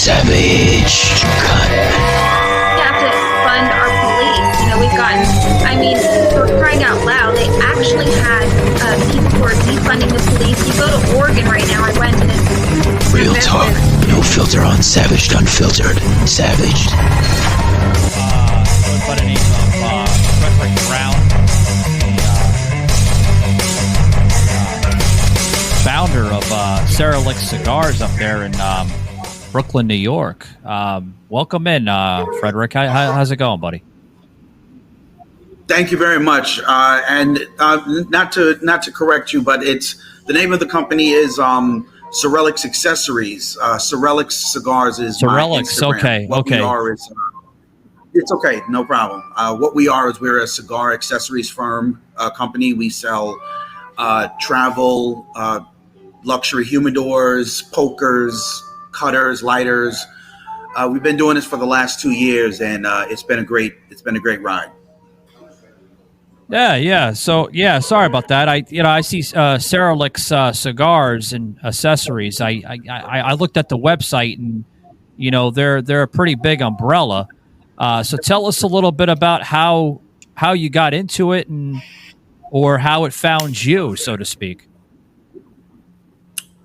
Savage Cut. We have to fund our police. You know, we've gotten, I mean, for crying out loud, they actually had people who are defunding the police. You go to Oregon right now, I went and it's Real talk, no filter on Savaged Unfiltered. Savaged. By the name of Frederick Brown, the founder of SARELIX Cigars up there in Brooklyn, New York. Welcome in, Frederick. How's it going, buddy? Thank you very much. And not to correct you, but it's the name of the company is SARELIX Accessories. SARELIX Cigars is SARELIX. My Instagram. Okay. What okay. We are is, it's okay, no problem. What we are is we're a cigar accessories firm company. We sell travel, luxury humidors, pokers, cutters, lighters. We've been doing this for the last 2 years, and it's been a great ride. Yeah. So sorry about that. I see SARELIX cigars and accessories. I looked at the website, and they're a pretty big umbrella. So tell us a little bit about how you got into it, or how it found you, so to speak.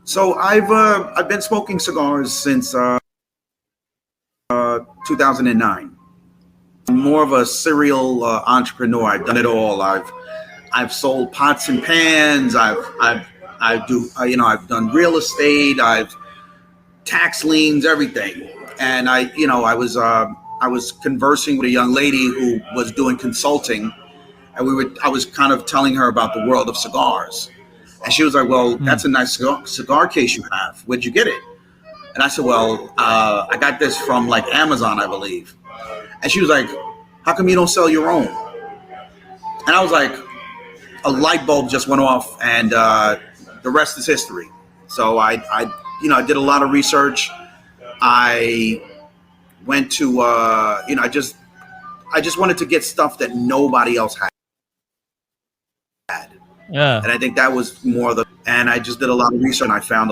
So I've been smoking cigars since 2009. I'm more of a serial entrepreneur. I've done it all. I've sold pots and pans. I've done real estate. I've tax liens, everything. And I was conversing with a young lady who was doing consulting, and I was kind of telling her about the world of cigars. And she was like, well, that's a nice cigar case you have. Where'd you get it? And I said, well, I got this from like Amazon, I believe. And she was like, how come you don't sell your own? And I was like, a light bulb just went off, and the rest is history. So I did a lot of research. I went to, I just wanted to get stuff that nobody else had. Yeah. And I think that was more and I just did a lot of research, and I found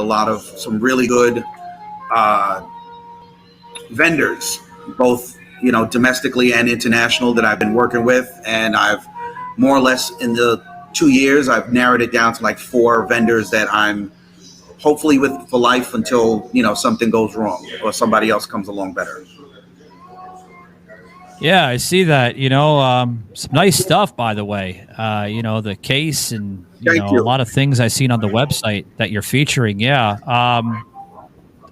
some really good vendors, both, domestically and international, that I've been working with. And I've more or less, in the 2 years, I've narrowed it down to like 4 vendors that I'm hopefully with for life until, something goes wrong or somebody else comes along better. Yeah, I see that. Some nice stuff, by the way. The case and a lot of things I've seen on the website that you're featuring. Yeah.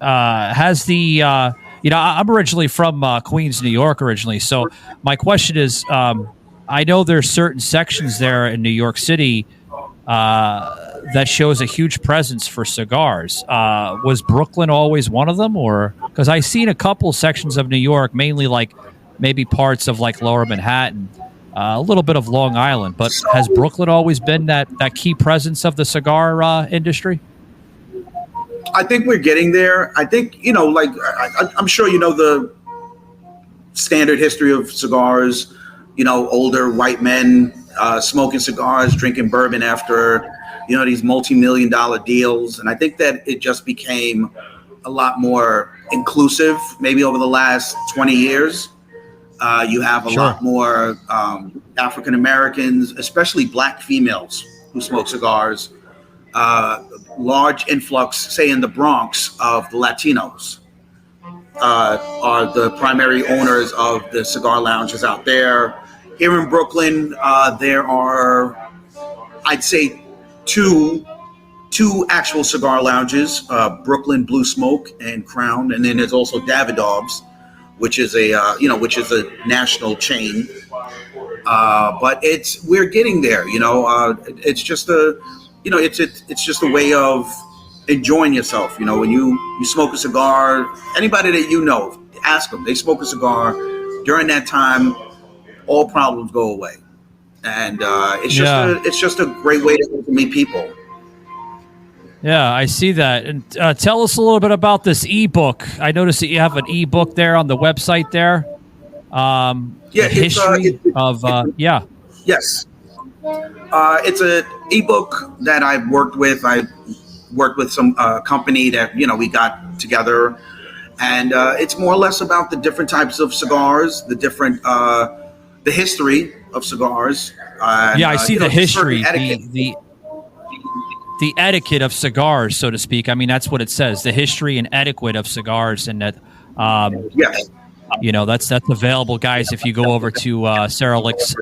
Has the I'm originally from Queens, New York, originally. So my question is, I know there's certain sections there in New York City that shows a huge presence for cigars. Was Brooklyn always one of them, or because I've seen a couple sections of New York, mainly like maybe parts of like Lower Manhattan, a little bit of Long Island, but has Brooklyn always been that key presence of the cigar industry? I think we're getting there. I think, I'm sure the standard history of cigars, older white men smoking cigars, drinking bourbon after, these multi-million-dollar deals. And I think that it just became a lot more inclusive maybe over the last 20 years. You have a lot more African Americans, especially black females who smoke cigars. Large influx, say in the Bronx, of the Latinos are the primary owners of the cigar lounges out there. Here in Brooklyn, there are, I'd say, two actual cigar lounges: Brooklyn Blue Smoke and Crown, and then there's also Davidoff's, which is a national chain. But we're getting there. It's just it's just a way of enjoying yourself. When you smoke a cigar, anybody that ask them, they smoke a cigar during that time, all problems go away. And it's just a great way to meet people. Yeah, I see that. And tell us a little bit about this ebook. I noticed that you have an ebook there on the website there. History of Yes. It's an ebook that I've worked with. I worked with some company that we got together, And it's more or less about the different types of cigars, the different, the history of cigars. And, I see the history, etiquette. the etiquette of cigars, so to speak. I mean, that's what it says: the history and etiquette of cigars, and that. Yes. That's available, guys. If you go over to SARELIX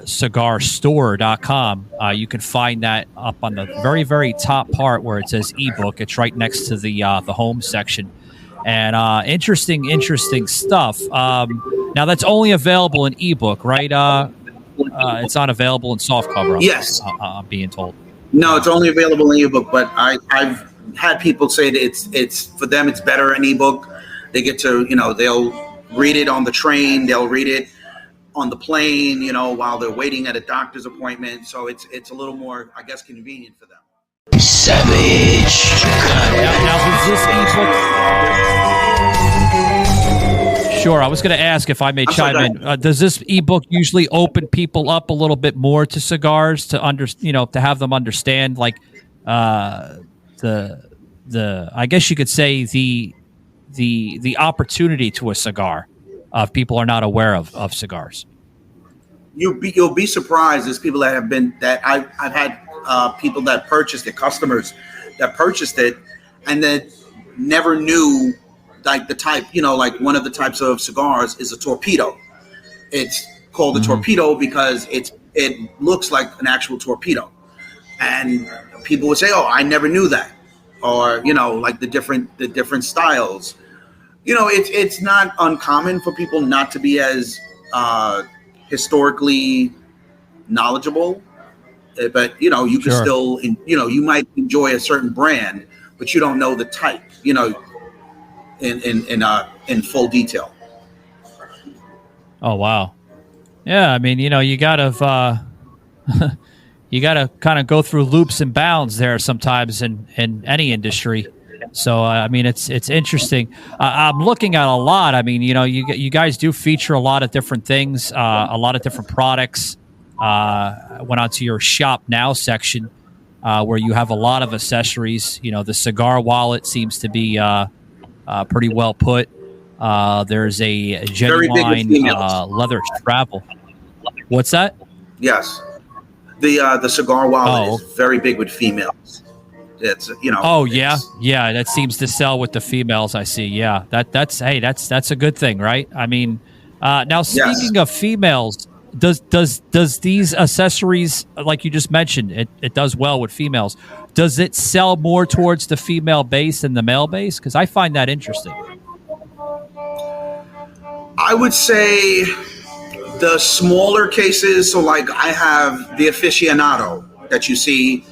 cigarstore.com, you can find that up on the very, very top part where it says ebook. It's right next to the home section. And interesting stuff. Now, that's only available in ebook, right? It's not available in softcover. Yes. I'm being told. No, it's only available in ebook, but I've had people say that it's for them, it's better in ebook. They get to, they'll read it on the train, they'll read it on the plane, while they're waiting at a doctor's appointment. So it's a little more, I guess, convenient for them. Savage. Now does this ebook? Sure, I was going to ask if I may chime in. Does this ebook usually open people up a little bit more to cigars to to have them understand, like the I guess you could say the opportunity to a cigar if people are not aware of cigars? You'll be surprised. There's people that I've had people that purchased it, customers that purchased it, and that never knew like the type. Like one of the types of cigars is a torpedo. It's called a torpedo because it looks like an actual torpedo, and people would say, "Oh, I never knew that," or like the different styles. It's not uncommon for people not to be as historically knowledgeable, but you can still, you might enjoy a certain brand, but you don't know the type, in full detail. Oh wow, yeah. I mean, you gotta you gotta kind of go through loops and bounds there sometimes in any industry. So I mean, it's interesting. I'm looking at a lot. I mean, you guys do feature a lot of different things, a lot of different products. I went onto your Shop Now section where you have a lot of accessories. The cigar wallet seems to be pretty well put. There's a genuine leather travel. What's that? Yes, the cigar wallet is very big with females. It's Oh yeah, that seems to sell with the females. I see. Yeah, that's a good thing, right? I mean, now speaking of females, does these accessories, like you just mentioned, it does well with females. Does it sell more towards the female base than the male base? Because I find that interesting. I would say the smaller cases. So like I have the aficionado that you see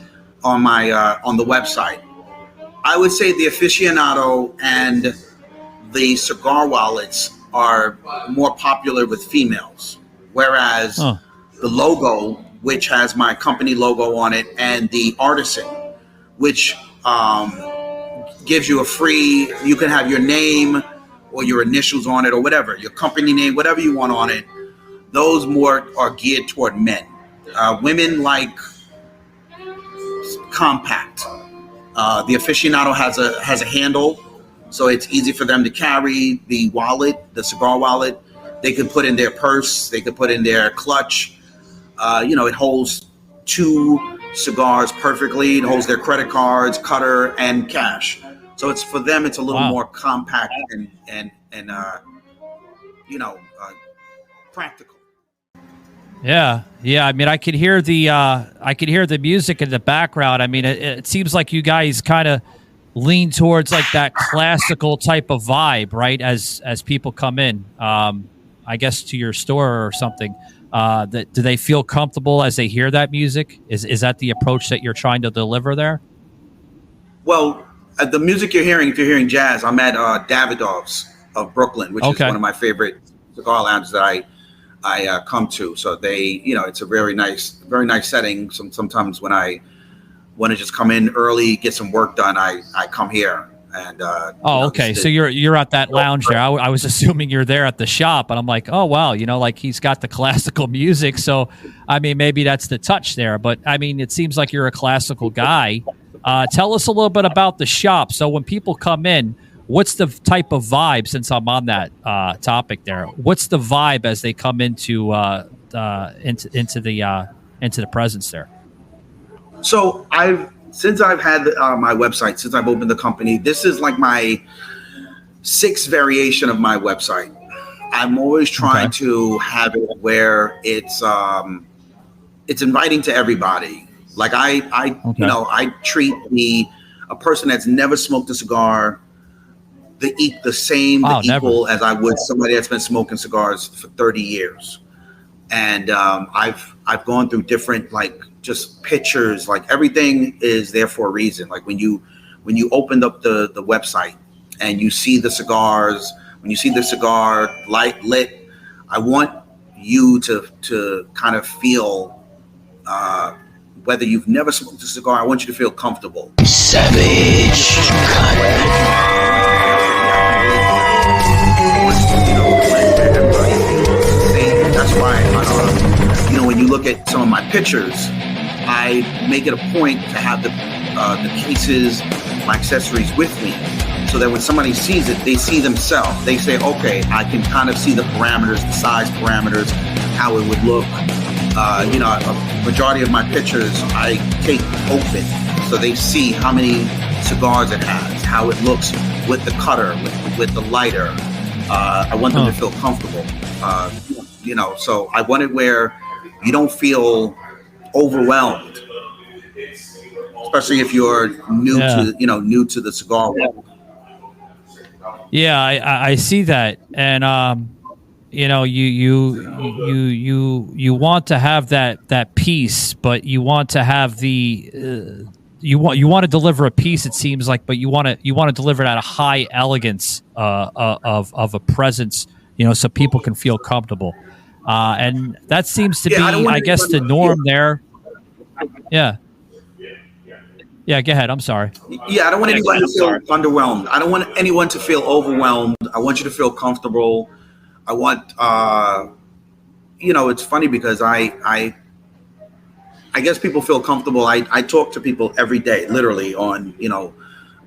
on my on the website. I would say the aficionado and the cigar wallets are more popular with females, whereas the logo, which has my company logo on it, and the artisan, which gives you a free, you can have your name or your initials on it or whatever, your company name, whatever you want on it. Those more are geared toward men. Women like compact. The aficionado has a handle, so it's easy for them to carry. The wallet, the cigar wallet, they can put in their purse, they can put in their clutch. It holds 2 cigars perfectly. It holds their credit cards, cutter, and cash. So it's for them. It's a little more compact and practical. Yeah. I mean, I could hear the music in the background. I mean, it seems like you guys kind of lean towards like that classical type of vibe, right? As people come in, I guess to your store or something. Do they feel comfortable as they hear that music? Is that the approach that you're trying to deliver there? Well, the music you're hearing, if you're hearing jazz, I'm at Davidoff's of Brooklyn, which is one of my favorite cigar lounges that I come to. So they, it's a very nice setting. Sometimes when I want to just come in early, get some work done, I come here. And okay. So you're at that lounge there. I was assuming you're there at the shop, and I'm like, oh wow, like he's got the classical music. So I mean, maybe that's the touch there. But I mean, it seems like you're a classical guy. Tell us a little bit about the shop. So when people come in, what's the type of vibe, since I'm on that topic there? What's the vibe as they come into the presence there? So since I've had my website, since I've opened the company, this is like my 6th variation of my website. I'm always trying to have it where it's inviting to everybody. Like I treat a person that's never smoked a cigar the same equal as I would somebody that's been smoking cigars for 30 years. And I've gone through different, like, just pictures, like everything is there for a reason. Like when you opened up the website and you see the cigars, when you see the cigar light lit, I want you to kind of feel, whether you've never smoked a cigar, I want you to feel comfortable. Savage. That's why, when you look at some of my pictures, I make it a point to have the cases, my accessories with me, so that when somebody sees it, they see themselves. They say, okay, I can kind of see the parameters, the size parameters, how it would look. A majority of my pictures I take open, so they see how many cigars it has, how it looks with the cutter, with the lighter. I want them to feel comfortable. So I want it where you don't feel overwhelmed, especially if you're new to the cigar world. Yeah, I see that, and you want to have that piece, but you want to have the you want to deliver a piece. It seems like, but you want to deliver it at a high elegance of a presence, so people can feel comfortable, and that seems to be, I guess, the norm there. Yeah. Yeah, go ahead. I'm sorry. Yeah, I don't want anyone to feel underwhelmed. I don't want anyone to feel overwhelmed. I want you to feel comfortable. I want, it's funny because I guess people feel comfortable. I talk to people every day, literally on,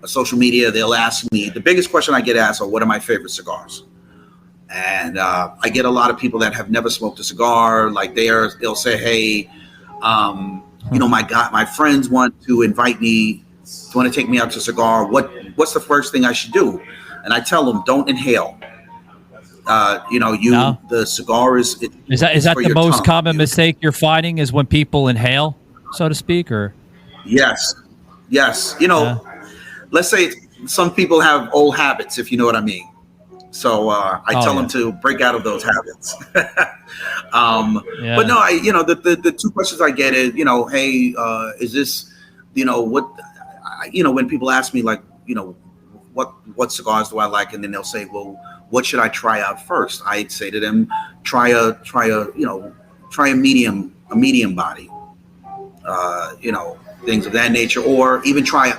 social media. They'll ask me, the biggest question I get asked are, what are my favorite cigars? And I get a lot of people that have never smoked a cigar. Like they'll say, hey, my friends want to invite me, want to take me out to a cigar. What's the first thing I should do? And I tell them, don't inhale. The cigar is that the most common mistake you're finding, is when people inhale, so to speak, or? Yes. Let's say some people have old habits, if you know what I mean. So I tell them to break out of those habits. But no, the two questions I get is, hey, is this, what, when people ask me, like, what cigars do I like? And then they'll say, well, what should I try out first? I'd say to them, try a medium body, things of that nature, or even try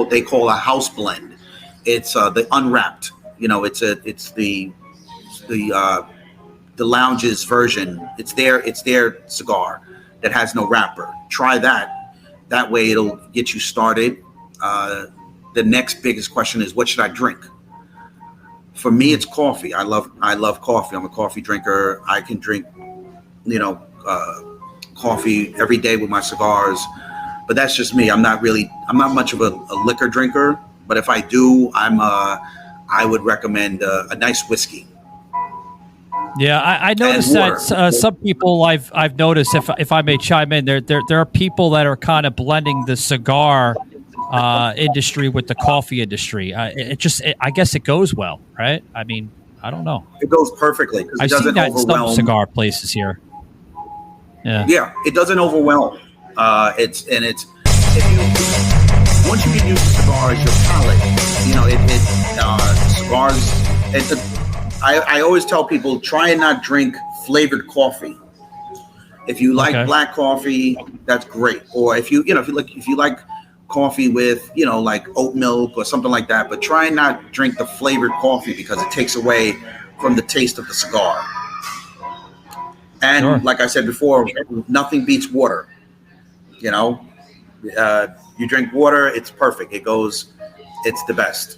they call a house blend. It's the unwrapped. It's the lounge's version. It's their cigar that has no wrapper. Try that. That way it'll get you started. The next biggest question is, what should I drink? For me, it's coffee. I love coffee. I'm a coffee drinker. I can drink, coffee every day with my cigars. But that's just me. I'm not much of a liquor drinker. But if I do, I would recommend a nice whiskey. Yeah, I noticed that some people I've noticed, if I may chime in, there are people that are kind of blending the cigar industry with the coffee industry. I guess it goes well, right? I mean, I don't know. It goes perfectly. I've seen that in some cigar places here. Yeah, it doesn't overwhelm. Once you get used to cigars, your palate, cigars. I always tell people, try and not drink flavored coffee. If you like black coffee, that's great. Or if you like coffee with, like oat milk or something like that, but try and not drink the flavored coffee because it takes away from the taste of the cigar. And like I said before, nothing beats water. You drink water, it's perfect. It's the best.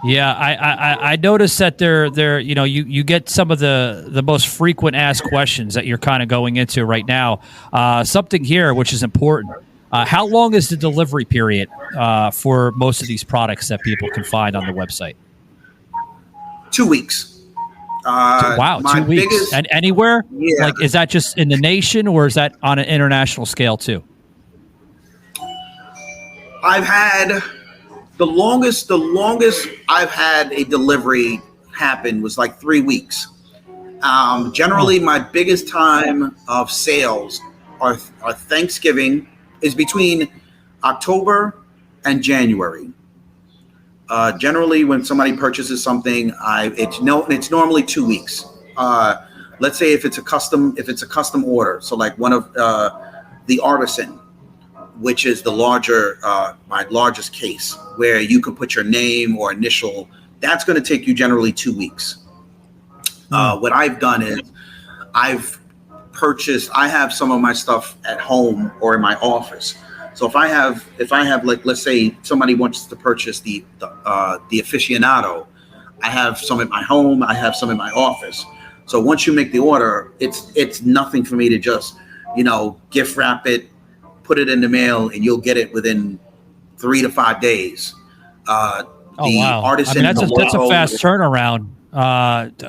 Yeah, I noticed that they're you know you get some of the most frequent asked questions that you're kind of going into right now. Something here which is important. How long is the delivery period for most of these products that people can find on the website? 2 weeks. Wow, My 2 weeks. biggest, And anywhere? yeah. Like, is that just in the nation or is that on an international scale too? I've had the longest I've had a delivery happen was like 3 weeks. Generally, my biggest time of sales are Thanksgiving is between October and January. Generally, when somebody purchases something, it's normally 2 weeks. Let's say if it's a custom order, so like one of the Artisan, which is the my largest case, where you can put your name or initial. That's going to take you generally 2 weeks. What I've done is I have some of my stuff at home or in my office. So if I have like, let's say somebody wants to purchase the aficionado, I have some at my home, I have some in my office. So once you make the order, it's nothing for me to just, gift wrap it, put it in the mail, and you'll get it within 3 to 5 days. Wow. Artisan, that's a fast turnaround.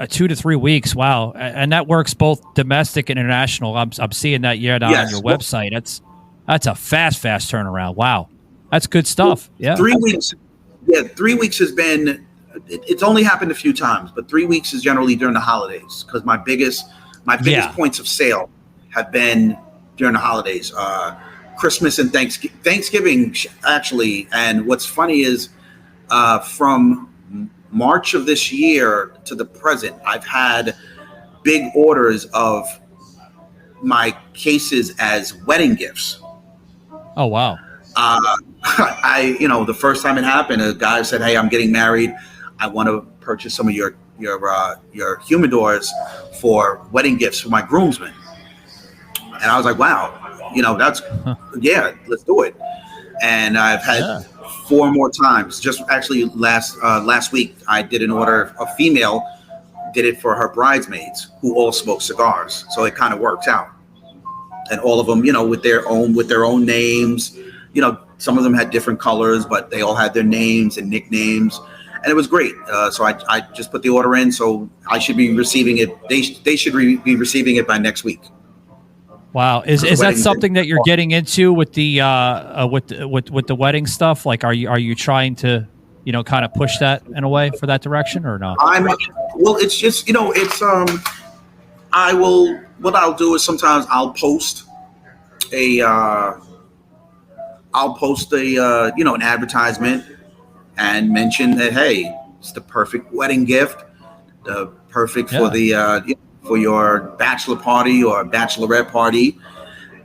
2 to 3 weeks. Wow. And that works both domestic and international. I'm seeing that on your website. That's a fast turnaround. Wow. That's good stuff. Yeah. 3 weeks. Yeah. 3 weeks has been, it's only happened a few times, but 3 weeks is generally during the holidays. Cause my biggest points of sale have been during the holidays, Christmas and Thanksgiving actually. And what's funny is, from March of this year to the present, I've had big orders of my cases as wedding gifts. Oh, wow. The first time it happened, a guy said, "Hey, I'm getting married. I want to purchase some of your humidors for wedding gifts for my groomsmen." And I was like, "Wow, that's let's do it." And I've had 4 more times. Just actually last week, I did an order. A female did it for her bridesmaids who all smoke cigars, so it kind of works out. And all of them, with their own names. Some of them had different colors, but they all had their names and nicknames, and it was great. So I just put the order in. So I should be receiving it. They should be receiving it by next week. Wow, is that something that you're getting into with the with the wedding stuff? Like, are you trying to kind of push that in a way for that direction or not? It's just what I'll do is sometimes I'll post an advertisement and mention that, hey, it's the perfect wedding gift, the perfect for the for your bachelor party or bachelorette party,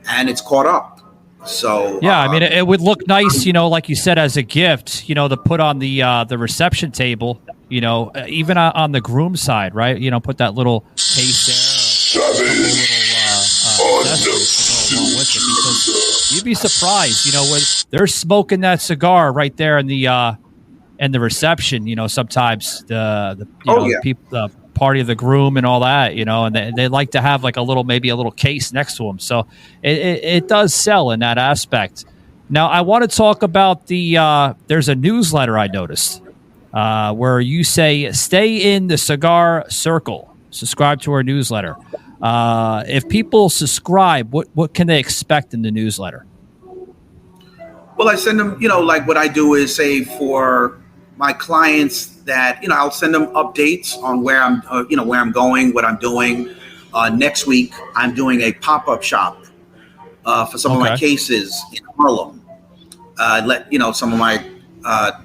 and it's caught up. So I mean, it would look nice, like you said, as a gift, to put on the reception table, even on the groom side, right? Put that little case there, because you'd be surprised, when they're smoking that cigar right there in the reception. Sometimes the people. The party of the groom and all that, and they like to have like maybe a little case next to them. So it does sell in that aspect. Now I want to talk about there's a newsletter I noticed where you say, stay in the cigar circle, subscribe to our newsletter. If people subscribe, what can they expect in the newsletter? Well, I send them, like what I do is say for my clients that, I'll send them updates on where I'm going, what I'm doing. Next week, I'm doing a pop-up shop for some of my cases in Harlem. Let some of my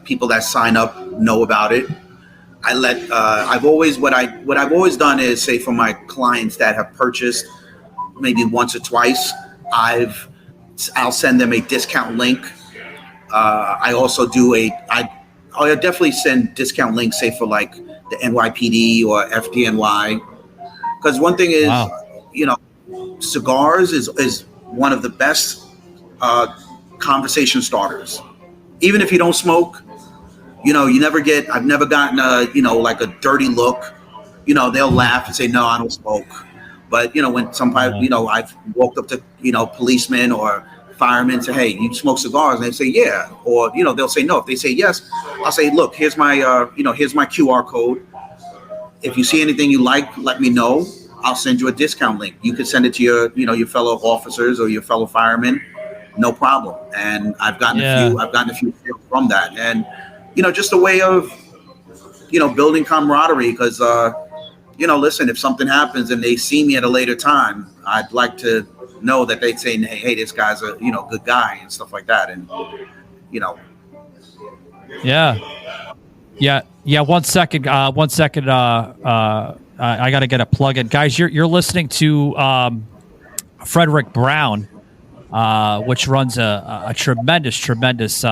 people that sign up know about it. I've always done is say for my clients that have purchased maybe once or twice, I'll send them a discount link. I also do I'll definitely send discount links, say for like the NYPD or FDNY, because one thing is, cigars is one of the best conversation starters. Even if you don't smoke, I've never gotten like a dirty look. They'll laugh and say, no, I don't smoke. But, when somebody, I've walked up to, policemen or firemen and say, hey, you smoke cigars? And they say, yeah. Or, they'll say no. If they say yes, I'll say, look, here's my QR code. If you see anything you like, let me know. I'll send you a discount link. You can send it to your fellow officers or your fellow firemen. No problem. And I've gotten a few from that. And, just a way of, building camaraderie because, listen, if something happens and they see me at a later time, I'd like to know that they'd say, hey, this guy's a, good guy and stuff like that. And, Yeah. 1 second. I got to get a plug in. Guys, you're listening to Frederick Brown, which runs a tremendous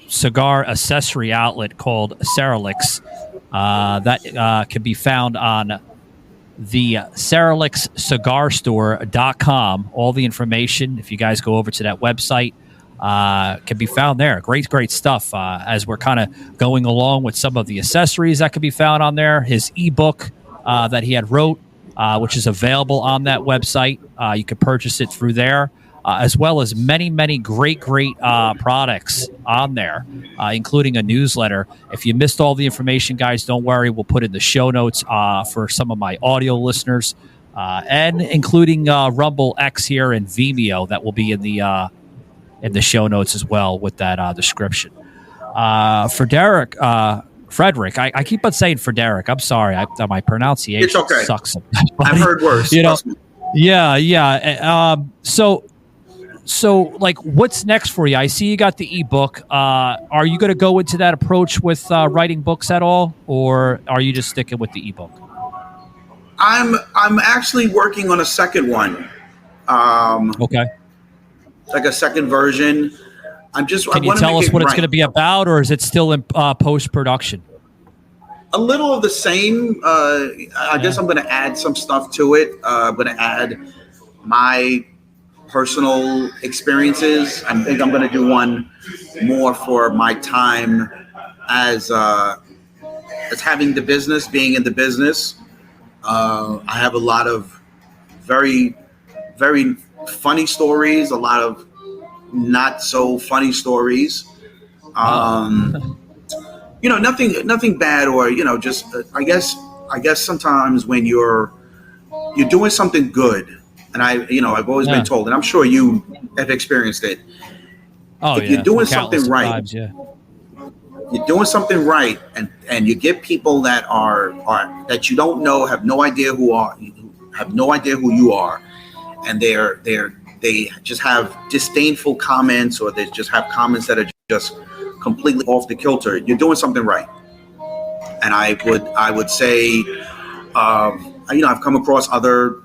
cigar accessory outlet called SARELIX. That can be found on the SARELIXcigarstore.com. All the information, if you guys go over to that website, can be found there. Great stuff as we're kind of going along with some of the accessories that can be found on there. His ebook that he had wrote, which is available on that website. You can purchase it through there. As well as many great products on there, including a newsletter. If you missed all the information, guys, don't worry. We'll put in the show notes for some of my audio listeners, and including Rumble X here and Vimeo that will be in the show notes as well with that description. For Frederick, I keep on saying Frederick. I'm sorry, my pronunciation sucks. I've heard worse. Yeah. So, like, what's next for you? I see you got the ebook. Are you going to go into that approach with writing books at all, or are you just sticking with the ebook? I'm actually working on a second one. Okay. Like a second version. Can you tell us what it's going to be about, or is it still in post-production? A little of the same. I guess I'm going to add some stuff to it. I'm going to add my personal experiences. I think I'm going to do one more for my time as having the business, being in the business. I have a lot of very, very funny stories, a lot of not so funny stories. Nothing bad, or just I guess sometimes when you're doing something good. And I've always been told, and I'm sure you have experienced it. If you're doing something right, times, you're doing something right, and you get people that are that you don't know, have no idea who you are, and they just have disdainful comments, or they just have comments that are just completely off the kilter. You're doing something right, and I would say, I've come across other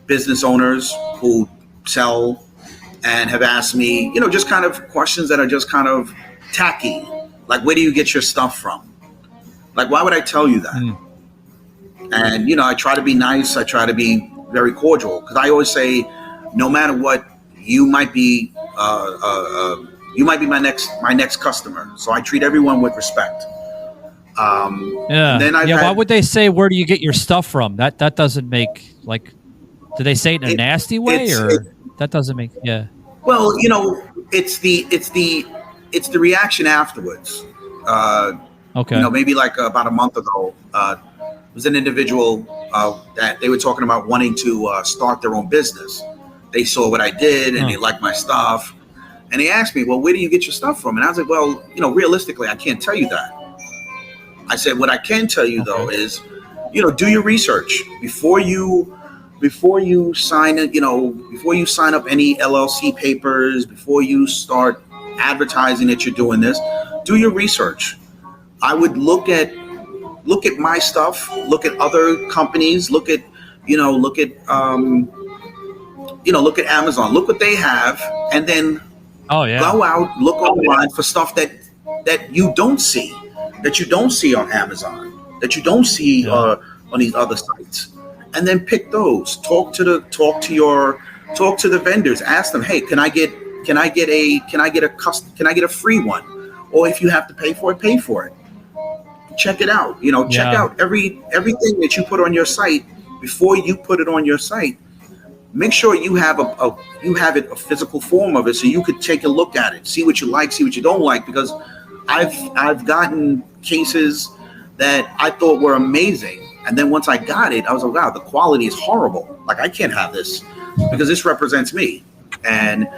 business owners who sell and have asked me, just kind of questions that are just kind of tacky. Like, where do you get your stuff from? Like, why would I tell you that? And, I try to be nice. I try to be very cordial, because I always say, no matter what, you might be my next customer. So I treat everyone with respect. Why would they say, where do you get your stuff from? That doesn't make, like, do they say it in a nasty way, that doesn't make? Yeah. Well, it's the reaction afterwards. Okay. Maybe like about a month ago, was an individual that they were talking about wanting to start their own business. They saw what I did and they liked my stuff, and they asked me, "Well, where do you get your stuff from?" And I was like, "Well, realistically, I can't tell you that." I said, "What I can tell you though is, do your research before you sign it, before you sign up any LLC papers, before you start advertising that you're doing this, do your research. I would look at my stuff, look at other companies, look at Amazon, look what they have, and then go out, look online for stuff that you don't see on Amazon, that you don't see on these other sites. And then pick those. Talk to the vendors. Ask them, hey, can I get a free one? Or if you have to pay for it, pay for it. check it out. You know, check out everything that you put on your site. Before you put it on your site, make sure you have a physical form of it, so you could take a look at it, see what you like, see what you don't like. Because I've gotten cases that I thought were amazing, and then once I got it, I was like, wow, the quality is horrible. Like, I can't have this because this represents me. And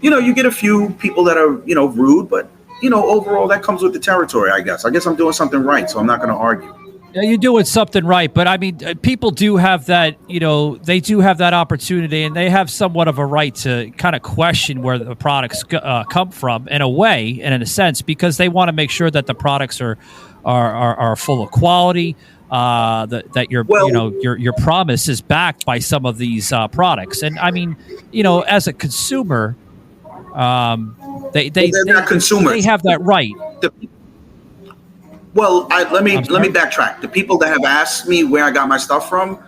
you know, you get a few people that are, you know, rude, but you know, overall that comes with the territory, I guess. I guess I'm doing something right, so I'm not going to argue. Yeah, you're doing something right, but I mean, people do have that, you know, they do have that opportunity, and they have somewhat of a right to kind of question where the products come from in a way and in a sense, because they want to make sure that the products are full of quality, that your promise is backed by some of these products. And I mean, you know, as a consumer, they're not consumers. They have that right. Let me backtrack. The people that have asked me where I got my stuff from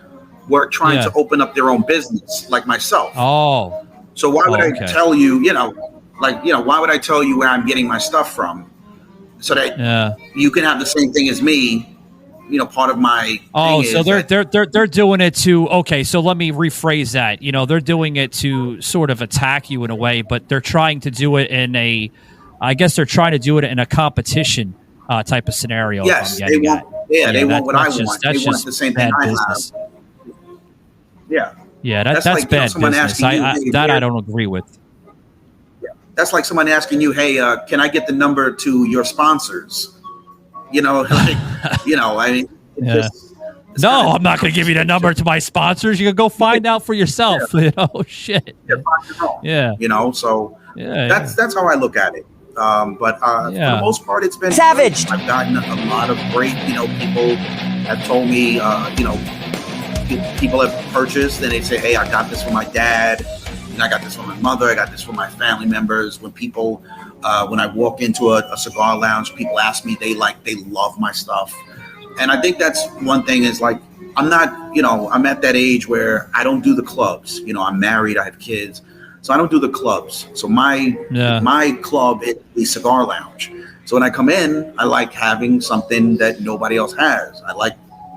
were trying to open up their own business, like myself. Oh, so why would I tell you? You know, why would I tell you where I'm getting my stuff from, so that you can have the same thing as me? You know, part of my so they're doing it to so let me rephrase that. You know, they're doing it to sort of attack you in a way, but they're trying to do it in a competition type of scenario. Yes, they want. They want what I want. They want the same thing I have. Yeah, that's like, bad business. I don't agree with. Yeah. That's like someone asking you, "Hey, can I get the number to your sponsors?" You know, like, you know, I mean, I'm not going to give you the number to my sponsors. You can go find out for yourself. You know, shit. Yeah. You know, so that's how I look at it. But for the most part, it's been savage. I've gotten a lot of great, you know, people have told me, you know, people have purchased and they say, hey, I got this for my dad, and I got this for my mother, I got this for my family members. When people, when I walk into a cigar lounge, people ask me, they love my stuff. And I think that's one thing is like, I'm not, you know, I'm at that age where I don't do the clubs. You know, I'm married, I have kids. So I don't do the clubs. So my club is the cigar lounge. So when I come in, I like having something that nobody else has. I like,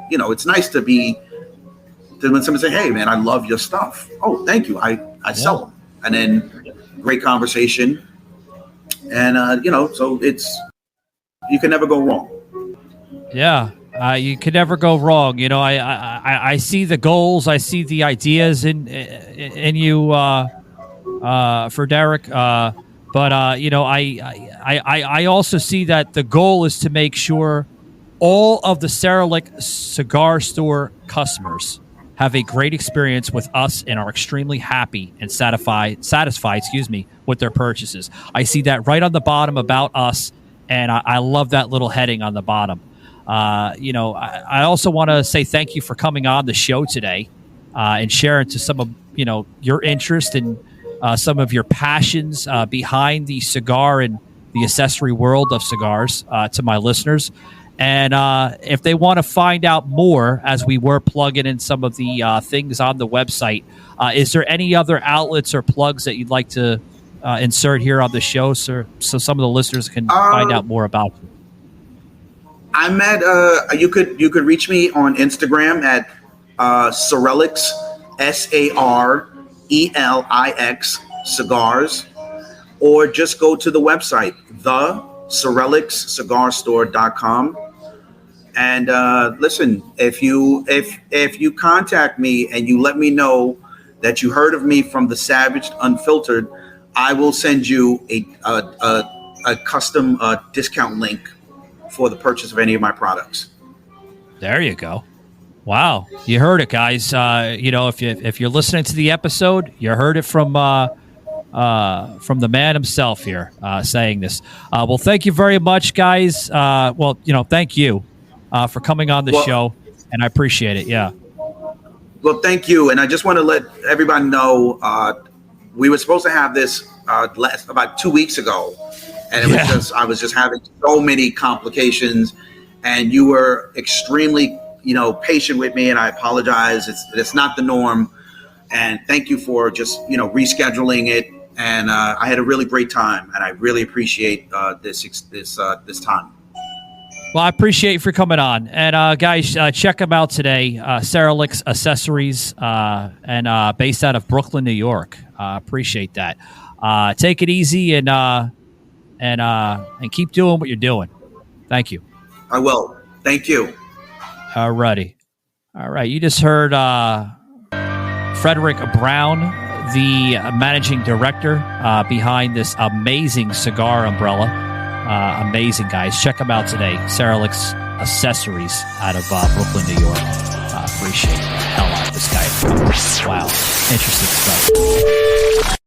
you know, it's nice to when somebody say, hey man, I love your stuff. Oh, thank you. I sell them. And then great conversation. And, you know, so you can never go wrong. Yeah. You can never go wrong. You know, I see the goals. I see the ideas in you, for Derek, but you know, I also see that the goal is to make sure all of the SARELIX cigar store customers have a great experience with us and are extremely happy and satisfied, with their purchases. I see that right on the bottom about us, and I love that little heading on the bottom. You know, I also want to say thank you for coming on the show today and sharing to some of, you know, your interest and some of your passions behind the cigar and the accessory world of cigars to my listeners. And if they want to find out more, as we were plugging in some of the things on the website, is there any other outlets or plugs that you'd like to insert here on the show, sir, so some of the listeners can find out more about you? I'm at you could reach me on Instagram at SARELIX, SARELIX cigars, or just go to the website, theSarelixCigarStore.com. And listen, if you contact me and you let me know that you heard of me from the Savaged Unfiltered, I will send you a custom discount link for the purchase of any of my products. There you go. Wow, you heard it, guys. You know, if you're listening to the episode, you heard it from the man himself here saying this. Well, thank you very much, guys. Well, you know, thank you for coming on the show, and I appreciate it. Yeah. Well, thank you, and I just want to let everybody know we were supposed to have this about 2 weeks ago, and I was just having so many complications, and you were extremely, you know, patient with me, and I apologize. It's not the norm, and thank you for just, you know, rescheduling it. And I had a really great time, and I really appreciate this time. Well, I appreciate you for coming on. And guys, check them out today. SARELIX Accessories, and based out of Brooklyn, New York. Appreciate that. Take it easy and keep doing what you're doing. Thank you. I will. Thank you. All righty. All right. You just heard Frederick Brown, the managing director behind this amazing cigar umbrella. Amazing, guys. Check them out today. SARELIX Accessories out of Brooklyn, New York. Appreciate the hell out of this guy. Wow. Interesting stuff.